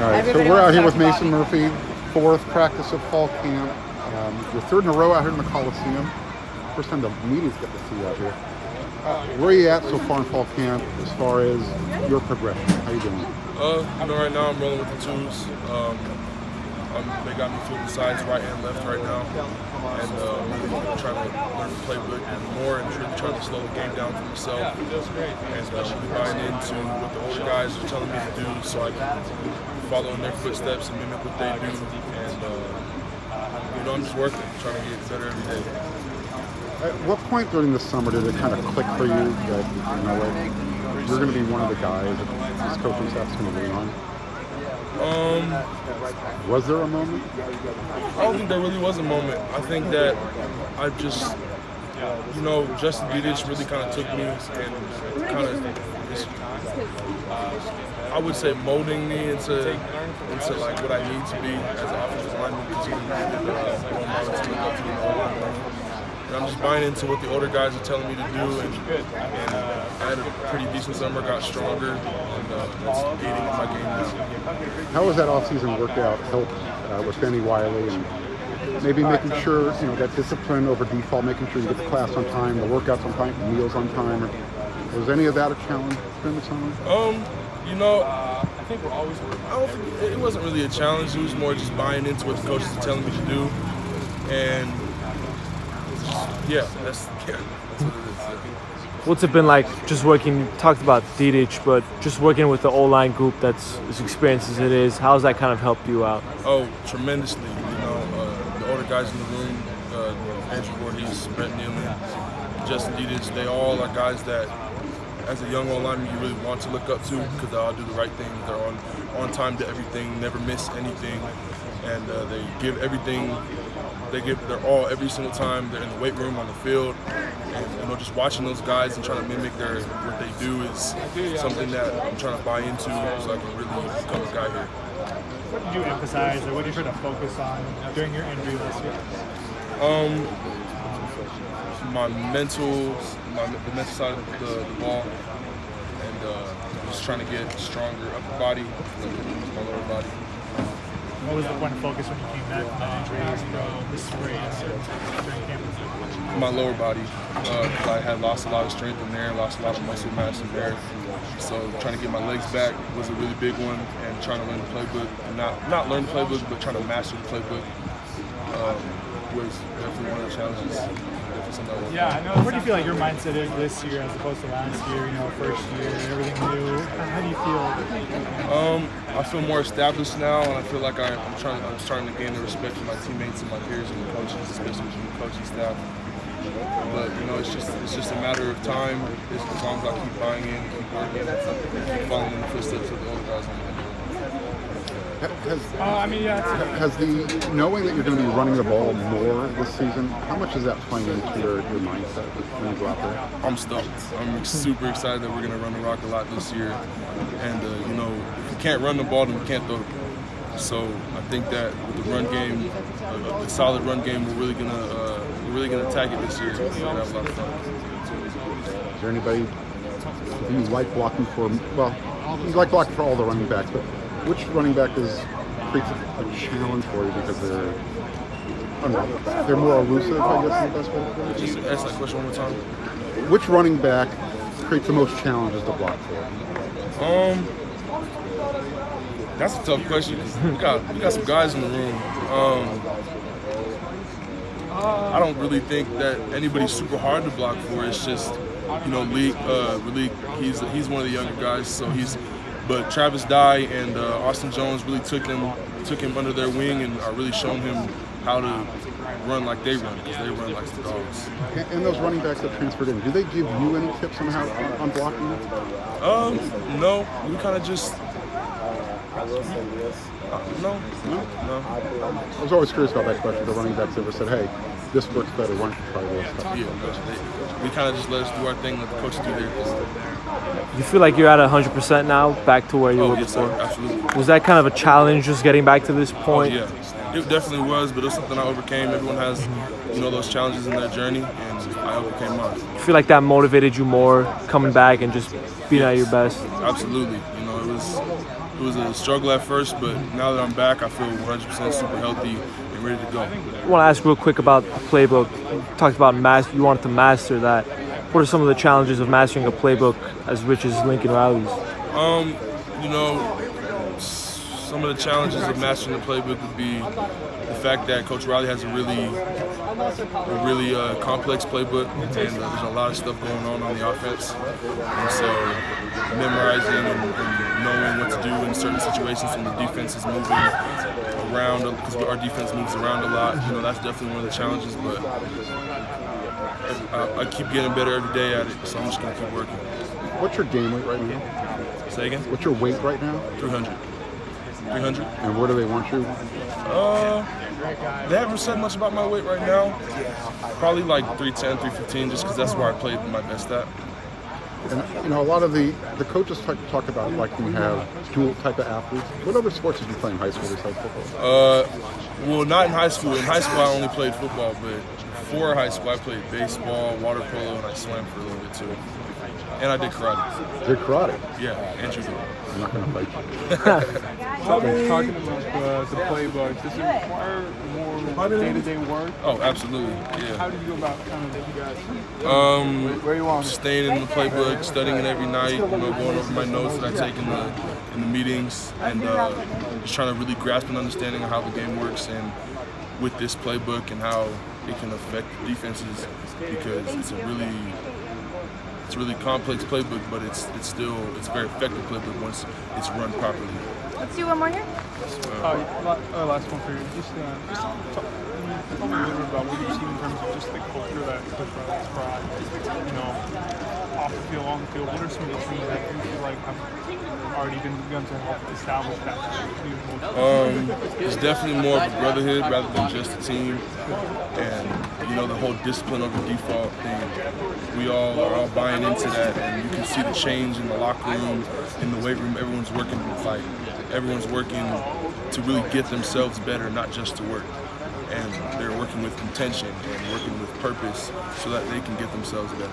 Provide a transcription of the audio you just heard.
All right, so we're out here with Mason Murphy, fourth practice of fall camp. Your third in a row out here in the Coliseum. First time the media's get to see you out here. Where are you at so far in fall camp as far as your progression? How you doing? Right now I'm rolling with the twos. They got me flipping sides right and left right now, and really trying to learn the playbook more and really trying to slow the game down for myself, and especially buying into what the older guys are telling me to do, so I can follow in their footsteps and mimic what they do. And I'm just working, trying to get better every day. At what point during the summer did it kind of click for you that you're going to be one of the guys that this coaching staff's going to lean on? Was there a moment? I don't think there really was a moment. I think that I just, Justin Didich really kind of took me and kind of, I would say, molding me into like what I need to be as an offensive lineman, because he's really good role model to look up to in the O-line. And I'm just buying into what the older guys are telling me to do, and I had a pretty decent summer, got stronger, and it's aiding in my game now. How was that off-season workout helped with Benny Wiley and maybe making sure, that discipline over default, making sure you get to class on time, the workouts on time, the meals on time? Or was any of that a challenge during the summer? I don't think it wasn't really a challenge. It was more just buying into what the coaches are telling me to do, and that's what it is. What's it been like just working, you talked about Didich, but just working with the O-line group that's as experienced as it is, how's that kind of helped you out? Oh, tremendously. The older guys in the room, Andrew Voorhees, Brett Nealon, Justin Didich, they all are guys that, as a young O-lineman, you really want to look up to, because they all do the right thing. They're on time to everything, never miss anything, and they give everything. They're all every single time. They're in the weight room, on the field, and just watching those guys and trying to mimic what they do is something that I'm trying to buy into, so I can really become a guy here. What did you emphasize, or what did you try to focus on during your interview this year? The mental side of the ball, and just trying to get stronger upper body, my lower body. What was the point of focus when you came back from that injury, the sprain during camp? My lower body. I had lost a lot of strength in there, lost a lot of muscle mass in there. So trying to get my legs back was a really big one, and trying to learn the playbook, and not learn the playbook, but trying to master the playbook was definitely one of the challenges. Yeah, I know. Where do you feel like your mindset is this year as opposed to last year? First year, everything new. How do you feel? I feel more established now, and I feel like I'm starting to gain the respect from my teammates and my peers and the coaches, especially with the coaching staff. But it's just a matter of time. As long as I keep buying in, keep working, keep following in the footsteps of the older guys on the end. Has the knowing that you're going to be running the ball more this season, how much is that playing into your mindset when you go out there? I'm stoked. I'm super excited that we're going to run the rock a lot this year. And, if you can't run the ball, then you can't throw the ball. So I think that with the run game, a solid run game, we're really gonna attack it this year. We're gonna have a lot of fun. Is there anybody you like blocking for? Well, you like blocking for all the running backs, but which running back creates a challenge for you because they're more elusive, I guess, is the best way to put it? Just ask that question one more time. Which running back creates the most challenges to block for? That's a tough question. We got some guys in the room. I don't really think that anybody's super hard to block for. It's just, Malik, he's one of the younger guys, so but Travis Dye and Austin Jones really took him under their wing and are really showing him how to run like they run, because they run like some dogs. And those running backs that transferred in, do they give you any tips on how on blocking? No. We kind of just. No. I was always curious about that question. The running backs ever said, "Hey, this works better. Why don't you try this?" Yeah, we kind of just let us do our thing, let the coaches do their thing. You feel like you're at 100% now, back to where you were before? Sir, absolutely. Was that kind of a challenge, just getting back to this point? Oh, yeah, it definitely was, but it was something I overcame. Everyone has, those challenges in their journey, and I overcame mine. You feel like that motivated you more coming back and just being at your best? Absolutely. it was a struggle at first, but now that I'm back, I feel 100% super healthy and ready to go. I want to ask real quick about the playbook. You talked about you wanted to master that. What are some of the challenges of mastering a playbook as rich as Lincoln Riley's? You know, some of the challenges of mastering the playbook would be the fact that Coach Riley has a really complex playbook, and there's a lot of stuff going on the offense. And so memorizing and knowing what to do in certain situations when the defense is moving around, because our defense moves around a lot, you know, that's definitely one of the challenges, but I keep getting better every day at it, so I'm just going to keep working. What's your game weight right now? Say again? What's your weight right now? 300. 300. And where do they want you? They haven't said much about my weight right now. Probably like 310, 315, just because that's where I played my best at. And you know, a lot of the coaches talk about like when you have dual type of athletes. What other sports did you play in high school besides football? Well, not in high school. In high school, I only played football, but before high school, I played baseball, water polo, and I swam for a little bit too. And I did karate. Did karate? Yeah, and judo. I'm not going to fight you. Talking about the playbook, does it require more day-to-day work? Oh, absolutely. Yeah. How do you go about kind of you guys? Where you want? Staying in the playbook, studying it every night. You know, going over my notes that I take in the meetings, and just trying to really grasp an understanding of how the game works, and with this playbook and how it can affect defenses, because it's a really complex playbook, but it's a very effective playbook once it's run properly. Let's do one more here. Last one for you. Just tell me a little bit about what you've seen in terms of just the culture that Coach Riley's brought, you know, off the field, on the field. What are some of the things that you feel like have already begun to help establish that? It's definitely more of a brotherhood rather than just a team, and you know, the whole discipline over default thing. We all are all buying into that, and you can see the change in the locker room, in the weight room. Everyone's working to really get themselves better, not just to work. And they're working with intention and working with purpose so that they can get themselves better.